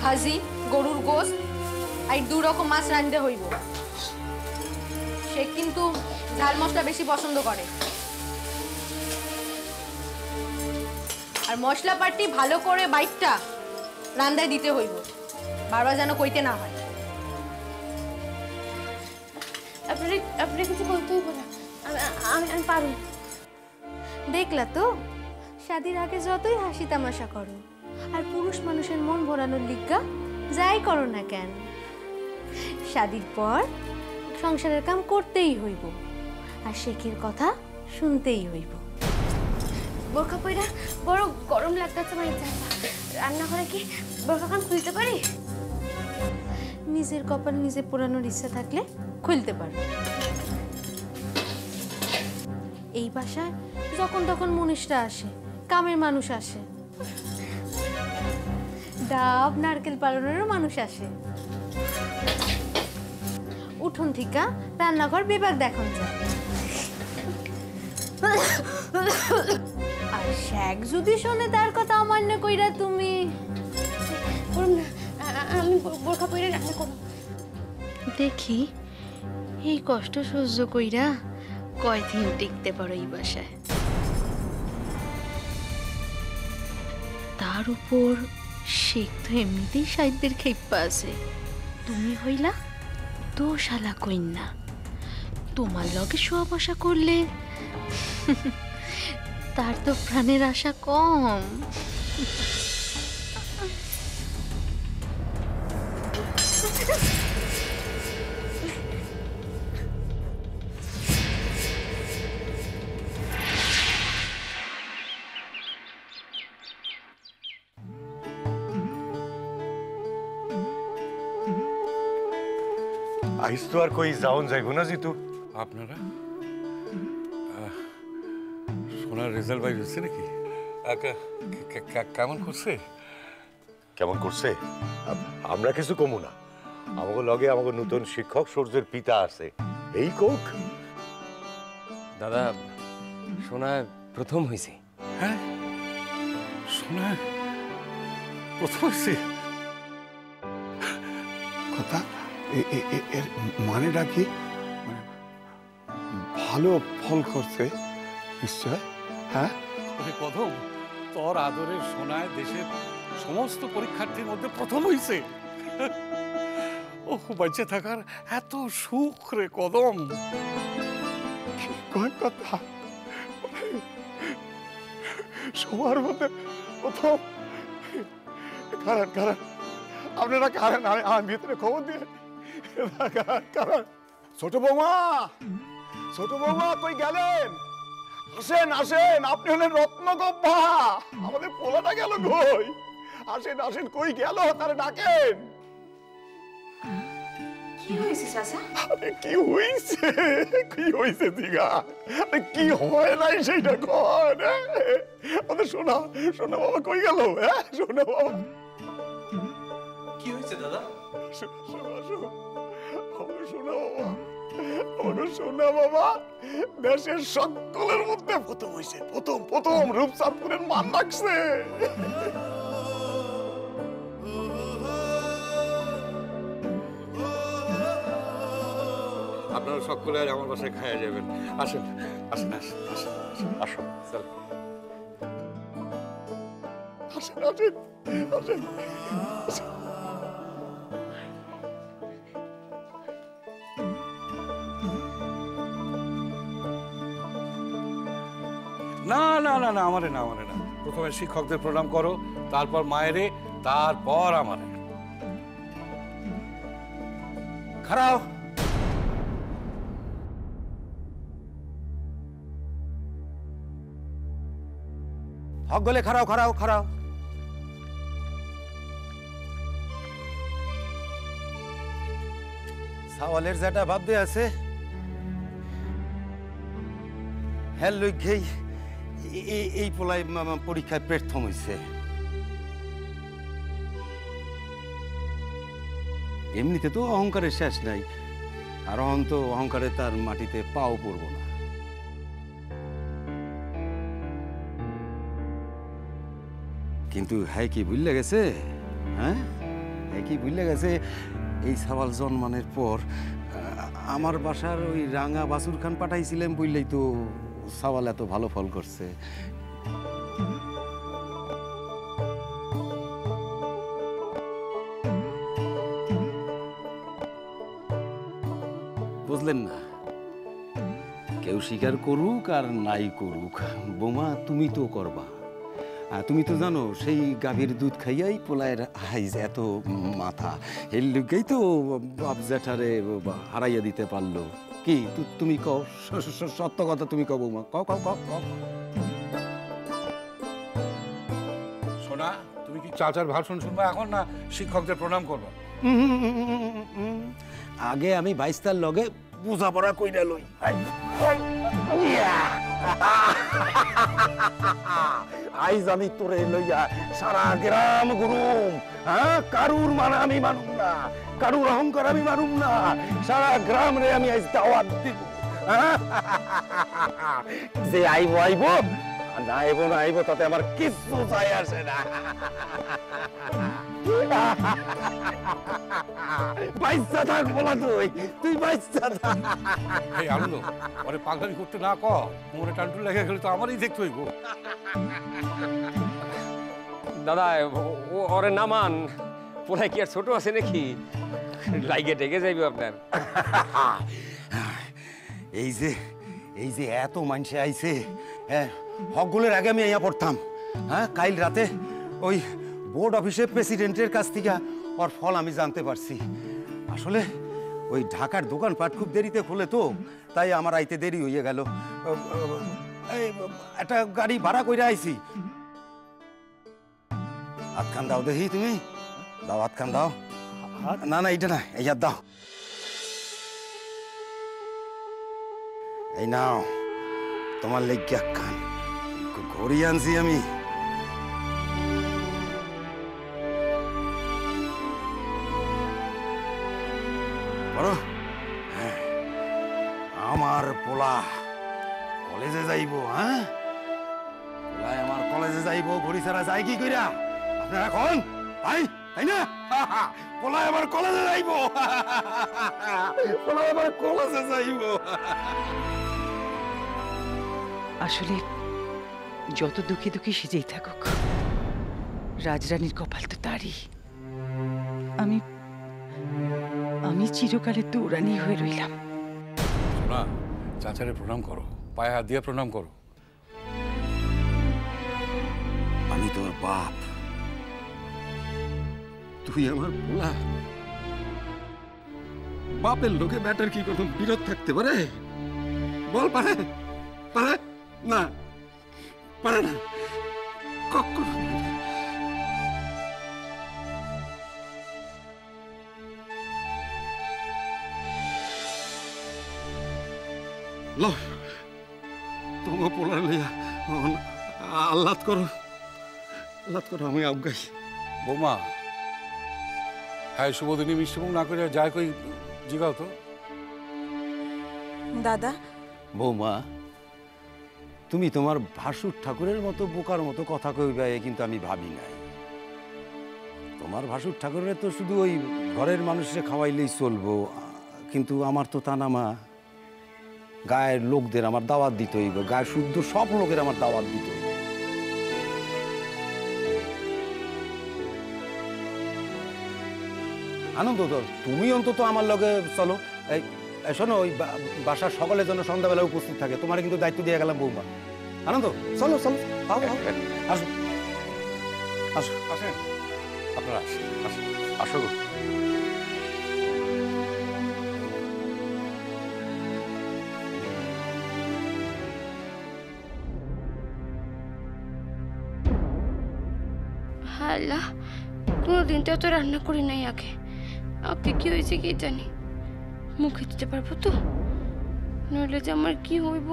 ভাজি, গরুর গোশত আর 2 রকম মাছ রাঁধতে হইব। সে কিন্তু ঝাল মশলা বেশি পছন্দ করে। আর মশলা পাটি ভালো করে বাইটটা রান্দায় দিতে হইব, বারবার যেন কইতে না হয়। আপনি কিছু বলতে হইব না, আমি পারু। দেখলা তো, শাদির আগে যতই হাসি তামাশা করো আর পুরুষ মানুষের মন ভরানোর লিগা যাই করো না কেন, শাদির পর সংসারের কাম করতেই হইব আর শেখের কথা শুনতেই হইব। বোরখা পইরা বড় গরম লাগতেছে মানে রান্নাঘরে কি বোরখা খান খুলতে পারি? নিজের কপাল নিজে পোড়ানোর ইচ্ছা থাকলে খুলতে পারো। এই বাসায় যখন তখন মনীষরা আসে, কামের মানুষ আসে, ডাব নারকেল পালনেরও মানুষ আসে। উঠোন থিকা রান্নাঘর বিভাগ দেখন যায়। আর শেখ যদি শোনে তার কথা অমান্য কইরা তুমি আমি বোরখা পইরা রান্না করব। দেখি এই কষ্ট সহ্য কইরা কয়দিন টিকতে পারো এই বাসায়। তার উপর শেখ তো এমনিতেই সাহিত্যের খেপ্পা আছে, তুমি হইলা দোশালা কইন্যা, তোমার লগে শোয়া বসা করলে তার তো প্রাণের আশা কম। আইস তো আর কই যাওন যাইব না জিতু। আপনারা সোনার রেজাল্ট বাইর হচ্ছে নাকি? কেমন করছে? কেমন করছে? আমরা কিছু কমু না, আমাকে লগে আমাকে নতুন শিক্ষক সূর্যের পিতা আছে, এই কোক। দাদা সোনা প্রথম হয়েছে। হ্যাঁ, সোনা প্রথম হয়েছে। কথা এর মানেটা কি? মানে ভালো ফল করছে নিশ্চয়। হ্যাঁ, প্রথম তোর আদরের সোনায় দেশের সমস্ত পরীক্ষার্থীর মধ্যে প্রথম হয়েছে। ও বেঁচে থাকার এত সুখ রে কদম। কয় কথা সবার মধ্যে প্রথম। কারণ কারণ আপনারা কারণ আমার ভিতরে খবর দিয়ে কারণ। ছোট বৌমা, ছোট বৌমা কই গেলেন? আসেন আসেন, আপনি হলেন রত্নগব্বা, আমাদের পোলাটা গেল কই? আসেন আসেন, কই গেল তারা ডাকেন। কি হয়েছে চাচা? আরে কি হইছে, কি হইছে দিগা? আরে কি হয় নাই সেইটা কর। আমাদের সোনা, সোনা বাবা কই গেল? হ্যাঁ সোনা বাবা কি হয়েছে দাদা? সোনা বাবা দেশের সকলের মধ্যে প্রথম হয়েছে, প্রথম প্রথম রূপচাঁদপুরের মান রাখছে। আপনারা সকলে আজ আমার বাসায় খাইয়া যাবেন। আসেন আসেন আসেন আসেন আসো। আসেন আসেন আসেন। না না না না, আমারে না, আমারে না। প্রথমে শিক্ষকদের প্রণাম করো, তারপর মায়েরে, তারপর আমারে। খারাও। হক গলে খারাও খারাও খারাও। সাওয়ালের যেটা ভাবতে আছে হ্যাঁ লইঘেই এই পোলায় পরীক্ষায় প্রথম হয়েছে। এমনিতে তো অহংকারের শেষ নাই, আর তো অহংকারে তার মাটিতে পাও পড়ব না। কিন্তু হ্যাঁ কি ভুললে গেছে? হ্যাঁ, কি ভুলে গেছে এই সাওয়াল জন্মানের পর আমার বাসার ওই রাঙা বাসুর খান পাঠাইছিলাম বললেই তো সাওয়াল এত ভালো ফল করছে। বুঝলেন না, কেউ স্বীকার করুক আর নাই করুক, বোমা তুমি তো করবা। তুমি তো জানো সেই গাভীর দুধ খাইয়াই পোলায়ের হাইজ এত মাথা, এর লিগেই তো বাপ জ্যাঠারে হারাইয়া দিতে পারলো। কি তুমি কও, সত্য কথা তুমি কও বৌমা, কও কও কও কও। সোনা, তুমি কি চাচার ভাষণ শুনবা এখন, না শিক্ষকদের প্রণাম করবা? আগে আমি বাইস্তার লগে বোঝাপড়া কইরা লই। আইজ আমি তোরে লইয়া সারা গ্রাম ঘুরুম। হ্যাঁ, কারুর মান আমি মানুম না, কারুর অহংকার আমি মানুম না, সারা গ্রাম রে আমি আইজ দাওয়াত দিব। যে আইব আইব, না আইব না আইব, তাতে আমার কিছু যায় আসে না। বাইচ্চা থাক বলা, তুই বাইচ্চা থাক। এই আনন্দ, ওরে পাগলামি করতে না কর, মোরে টানটুন লেগে গেলে তো আমারই দেখতে হইব। দাদা ওরে নামান, পোলাই কি আর ছোট আছে নাকি, লাইগে টেকে যাইবে আপনার। এই যে এত মানুষে আইছে, হ্যাঁ, হকগুলোর আগে আমি ইয়া পড়তাম। হ্যাঁ, কাল রাতে ওই বোর্ড অফিসের প্রেসিডেন্টের কাছ থেকে ওর ফল আমি জানতে পারছি। আসলে ওই ঢাকার দোকানপাট খুব দেরিতে খুলে তো, তাই আমার আইতে দেরি হয়ে গেল। একটা গাড়ি ভাড়া করে আইছি। হাতখান দাও দেখি, তুমি দাও, হাতখান দাও। না না, এইটা না, এই হাত দাও। এই নাও তোমার লেগে খান, ঘড়ি আনছি আমি। বড়, হ্যাঁ, আমার পোলা কলেজে যাইব। হ্যাঁ, পোলায় আমার কলেজে যাইব, ঘড়ি ছাড়া যায় কি কইরা আপনারা এখন, তাই না? পোলায় আমার কলেজে যাইব, পোলায় আমার কলেজে যাইব। আসলে যত দুঃখী দুঃখী সেজেই থাকুক, রাজরানীর কপাল তো তারই। আমি আমি চিরকালে দৌড়ানি হয়ে রইলাম। সোনা, চাচারে প্রণাম করো, পায়ে হাত দিয়ে প্রণাম করো। আমি তোর বাপ, তুই আমার পোলা। বাপের লোকে ব্যাটার কি কোনো বিরোধ থাকতে পারে? বল, পারে? পারে না, পারে না কখনো। লো, তোমার পোলার লইয়া আল্লাহ করো, আল্লাহ করো, আমি আজ্ঞাই। বৌমা, হ্যাঁ, শুভদিনী মিষ্টিমুখ না করে যায় কই জিগাও তো। দাদা, বৌমা, তুমি তোমার ভাসুর ঠাকুরের মতো বোকার মতো কথা কইবে কিন্তু আমি ভাবি নাই। তোমার ভাসুর ঠাকুরের তো শুধু ওই ঘরের মানুষে খাওয়াইলেই চলবো, কিন্তু আমার তো তা না মা, গায়ের লোকদের আমার দাওয়াত দিতে হইব, গায়ের শুদ্ধ সব লোকের আমার দাওয়াত দিতে হইব। আনন্দ, তো তুমি অন্তত আমার লগে চলো। শোনো, ওই বাসার সকলের জন্য সন্ধ্যাবেলা উপস্থিত থাকে, তোমার কিন্তু দায়িত্ব দিয়ে গেলাম বৌমা। আনন্দ, চলো চলো, আসো আসো, আসেন আপনারা, আসেন, আসেন, আসো গো। আল্লাহ, কোনোদিন তো এত রান্না করি নাই আগে। আগে কি হয়েছে কি জানি, মুখে দিতে পারবো তো, নইলে যে আমার কি হইব।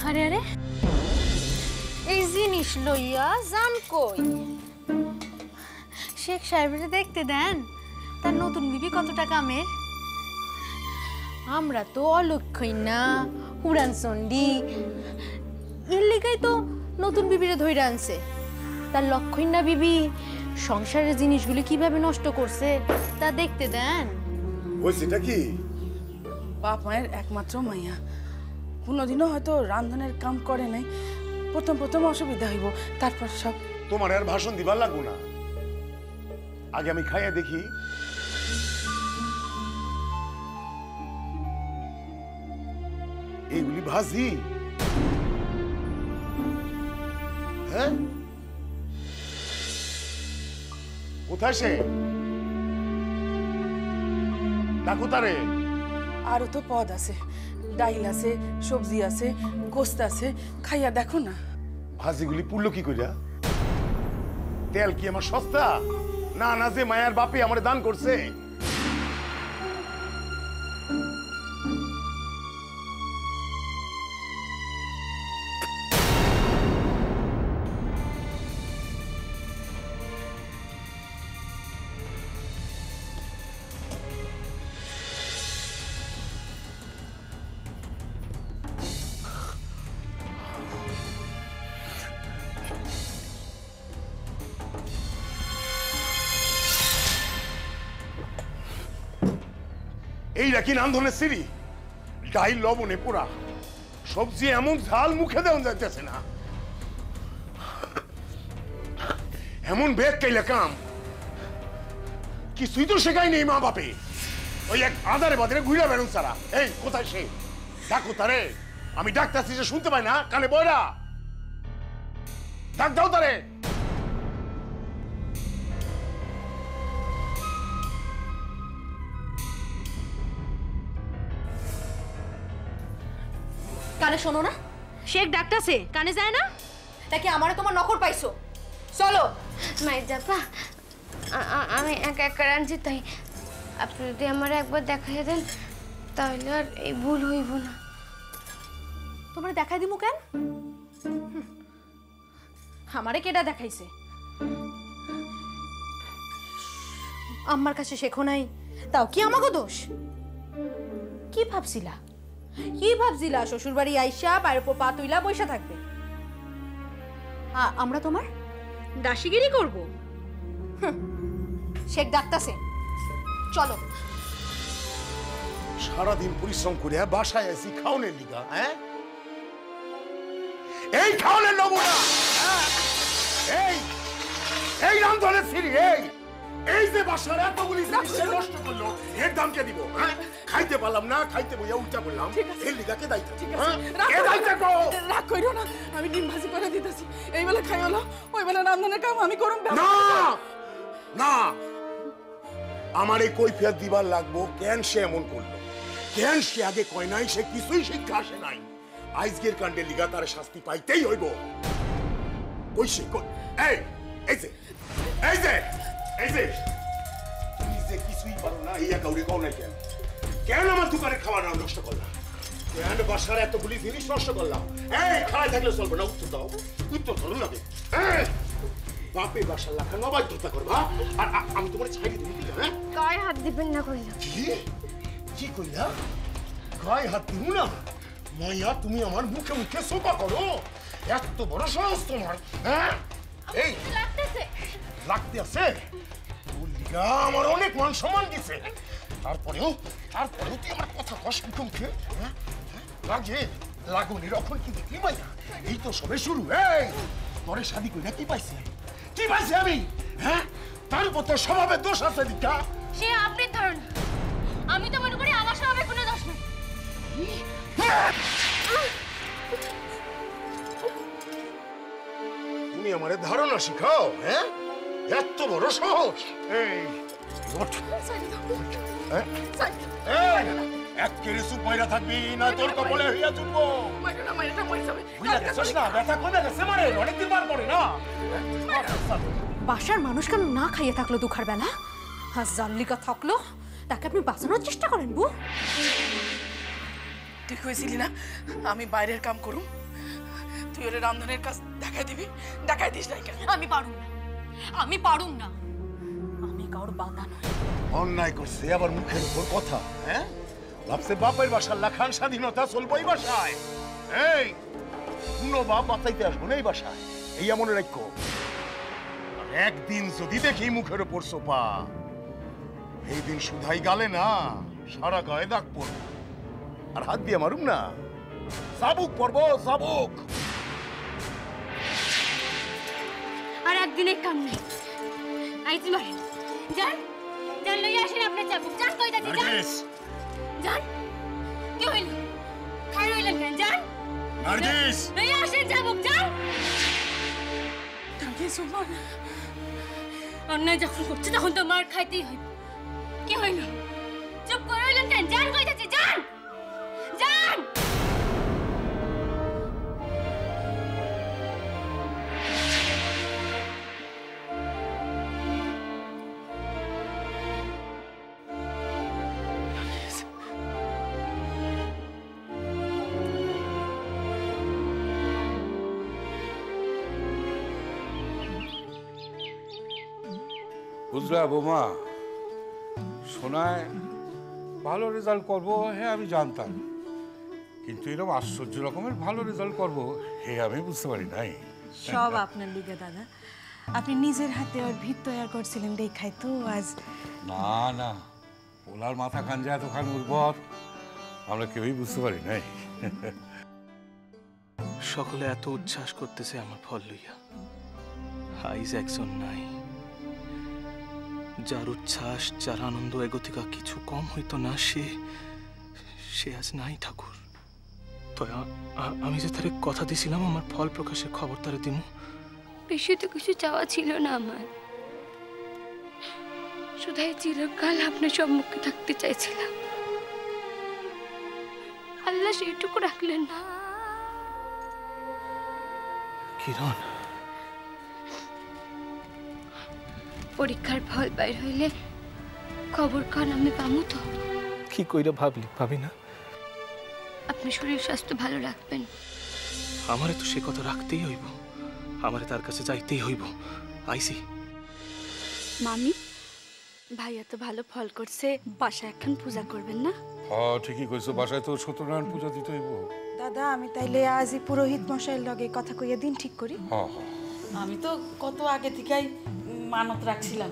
আরে আরে, এই জিনিস লইয়া যান কই? শেখ সাহেবের দেখতে দেন, তার নতুন বিবি কতটা কামের। আমরা তো অলক্ষই না, উড়ান চন্ডি, এর লিগাই তো নতুন বিবিরে ধইরা আনছে। তার লক্ষই না বিবি সংসারের জিনিসগুলি কিভাবে নষ্ট করছে তা দেখতে দেন। ওই সেটা কি? বাপ মায়ের একমাত্র মাইয়া, কোনোদিনও হয়তো রান্ধনের কাম করে নাই। প্রথম প্রথম অসুবিধা হইব, তারপর সব। তোমার আর ভাষণ দিবার লাগবো না, আগে আমি খাইয়া দেখি। এইগুলি ভাজি? হ্যাঁ, কোথায় সে? ডাকো তারে। আরো তো পদ আছে, ডাইল আছে, সবজি আছে, গোস্ত আছে, খাইয়া দেখো না। ভাজিগুলি পুড়লো কি কইরা? তেল কি আমার সস্তা? না না, যে মায়ার বাপে আমারে দান করছে। এই রাখি রান্ধনের সিঁড়ি, ডাইল লবণে পোড়া, সবজি এমন ঝাল মুখে দেওয়া যাইতেছে না। এমন বেগ কাইলে কাম কিছুই তো শেখাই নেই মা বাপে। ওই এক আদারে বাদারে ঘুরে বেরোন সারা। এই কোথায় সে? ডাকো তারে। আমি ডাকতেছি, যে শুনতে পাই না কানে বয়রা? ডাক দাও তারে। কানে শোনো না, শেখ ডাকতাছে, কানে যায় না নাকি? আমারে তোমার নকর পাইছো? চলো। মায়ের জাপা, আমি একা একা রাঁধছি, তাই আপনি যদি আমার একবার দেখাইয়া দেন তাহলে আর এই ভুল হইব না। তোমারে দেখাই দিমু কেন? আমারে কেডা দেখাইছে? আমার কাছে শেখো নাই, তাও কি আমাকে দোষ? কি ভাবছিলা? কি ভাবছিলা শ্বশুর বাড়ি আইসা পায়ের উপর পা তুইলা বইসা থাকবে? আমরা তোমার দাসিগিরি করব? শেখ ডাকতাছে, চলো। সারাদিন পরিশ্রম করে বাসায় আসি খাওনের লিগা। হ্যাঁ, এই খাওনের নমুনা, এই এই রান্ধনের সিঁড়ি, এই যে বাসার এতগুলি জিনিস নষ্ট করলো, এর দাম কে দিব? হ্যাঁ, খাইতে পারলাম না, খাইতে বইয়া উল্টা বললাম, এর লিগা কে দায়িত্ব? কে দায়িত্ব গো? রাগ কইরো না, আমি ডিম ভাজি করে দিতেছি। এই বেলা খাই হলো, ওই বেলা রান্ধনের কাম আমি করুম। না না, আমার এই কৈফিয়ত দিবার লাগবো। কেন সে এমন করলো? কেন সে আগে কয় নাই? সে কিছুই শিক্ষা আসে নাই। আজকের কাণ্ডের লিগা তার শাস্তি পাইতেই হইব। কইছে এই এই যে এই যে এই যে তুমি যে কিছুই পারো না, ইয়া কাউরে কও নাই কেন? কেন আমার দোকানে খাবার নষ্ট করলাম? কেন বাসার এতগুলি জিনিস নষ্ট করলাম? এই খাওয়াই থাকলে চলবে না, উত্তর দাও। উত্তর ধরো না। বাপে বাসার লাখা নবাধ্যতা করবা, আর আমি তোমার ছাড়ি দিবি? হ্যাঁ, গায়ে হাত দিবেন না কইলা। কি কইলা? গায়ে হাত দিব না? মাইয়া, তুমি আমার মুখে মুখে সোপা করো? এত বড় সাহস তোমার? হ্যাঁ, এই লাগতে আছে? আমার অনেক মান সম্মান দিছে, তারপরেও তুই আমার কথা কস মুখে মুখে? লাগে লাগুনি রখন কি দেখলি মাইয়া? এই তো সবে শুরু। এই তোরে শাদি কইরা কি পাইছে? কি পাইছে আমি? হ্যাঁ, তার উপর তোর স্বভাবের দোষ আছে দিকা। সে আপনি ধরুন, আমি তো মনে করি আমার স্বভাবের কোনো দোষ নেই। তুমি আমারে ধারণা শিখাও? হ্যাঁ, এত বড় সাহস? এই ওঠ। হ্যাঁ, এক কেড়ে সুপ মাইরা থাকবি না, তোর কপালে হইয়া চুনবো। ব্যথা কমে গেছে মানে? অনেকদিন বার পরে না। বাসার মানুষ কেন না খাইয়ে থাকলো দুখার বেলা? জাল্লিকা থাকলো, তাকে আপনি বাঁচানোর চেষ্টা করেন বউ? ঠিক হয়েছিলি না আমি বাইরের কাম করুম? তুই ওরে রান্ধনের কাজ দেখাই দিবি, দেখাই দিস নাই কেন? আমি পারুম না, আমি পারুম না। আমি কারোর বাধা নয়। অন্যায় করছে আবার মুখের উপর কথা। হ্যাঁ, ভাবছে বাপের বাসার লাখান স্বাধীনতা চলবো এই বাসায়। এই কোনো বাপ বাঁচাইতে আসবো না এই বাসায়, এই মনে রাখো। একদিন যদি দেখি মুখের উপর সোপা, এই দিন শুধাই গালে না, সারা গায়ে দাগ পড়বো। আর হাত দিয়ে মারুম না, চাবুক পড়বো, চাবুক। আর একদিনের কাম নেই, আইজি মারেন। যান যান, লইয়া আসেন আপনার চাবুক। যান, কই যাচ্ছি? যান যান। কি হইল? খাই হইলেন কেন? যান নার্গিস, লইয়া আসেন চাবুক। যান। অন্যায় যখন করছে তখন তো মার খাইতেই হইব। কি হইল? চুপ করে রইলেন কেন? যান, কই যাচ্ছি? যান যান। বুঝলা বৌমা, সোনায় ভালো রেজাল্ট করবো হ্যাঁ আমি জানতাম, কিন্তু এরকম আশ্চর্য রকমের ভালো রেজাল্ট করবো হে আমি বুঝতে পারি নাই। সব আপনার লিগে দাদা, আপনি নিজের হাতে ওর ভিত তৈরি করছিলেন দেখাই তো আজ। না না, ওনার মাথা খান যে এতখান উর্বর আমরা কেউই বুঝতে পারি নাই। সকলে এত উচ্ছ্বাস করতেছে আমার ফল লইয়া, আইজ একজন নাই যার উচ্ছ্বাস, যার আনন্দ এগতিকা কিছু কম হইতো না, সে আজ নাই ঠাকুর। তো আমি যে তারে কথা দিছিলাম আমার ফল প্রকাশের খবর তারে দিমু। বেশি তো কিছু চাওয়া ছিল না আমার, শুধুই চিরকাল আপনার সম্মুখে থাকতে চাইছিলাম। আল্লাহ সেইটুকু রাখলেন না। কিরণ, পরীক্ষার ফল বাইর হইলে খবর কান আমি পামু তো? কি কইরা ভাবলি ভাবি না? আপনি শরীর স্বাস্থ্য ভালো রাখবেন। আমারে তো সে কথা রাখতেই হইব, আমারে তার কাছে যাইতেই হইব। আইসি। মামি, ভাইয়া তো ভালো ফল করছে, বাসায় একখান পূজা করবেন না? হ্যাঁ ঠিকই কইছো, বাসায় তো সত্যনারায়ণ পূজা দিতে হইব। দাদা আমি তাইলে আজই পুরোহিত মশাইয়ের লগে কথা কইয়া দিন ঠিক করি। হ্যাঁ হ্যাঁ আমি তো কত আগে থেকেই মানত রাখছিলাম।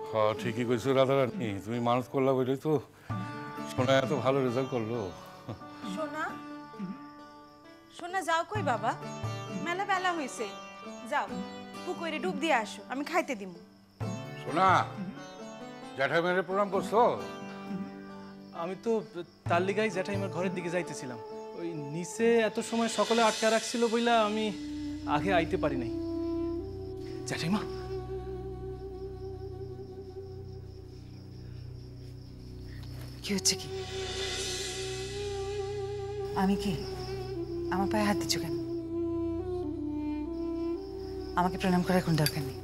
হ্যাঁ ঠিকই কইছো রাধারানী, তুমি মানত করলা বলেই তো সোনায় এত ভালো রেজাল্ট করলো। সোনা, সোনা যাও কই বাবা? মেলা বেলা হইছে, যাও পুকুরে ডুব দিয়ে আসো, আমি খাইতে দিমু। সোনা, জ্যাঠাইমারে প্রণাম করছো? আমি তো তার লিগাই জ্যাঠাইমার ঘরের দিকে যাইতেছিলাম, ওই নিচে এত সময় সকলে আটকা রাখছিল বইলা আমি আগে আইতে পারি নাই। জ্যাঠাইমা, কি হচ্ছে কি? আমি কি? আমার পায়ে হাত দিচ্ছ কেন? আমাকে প্রণাম করার কোনো দরকার নেই।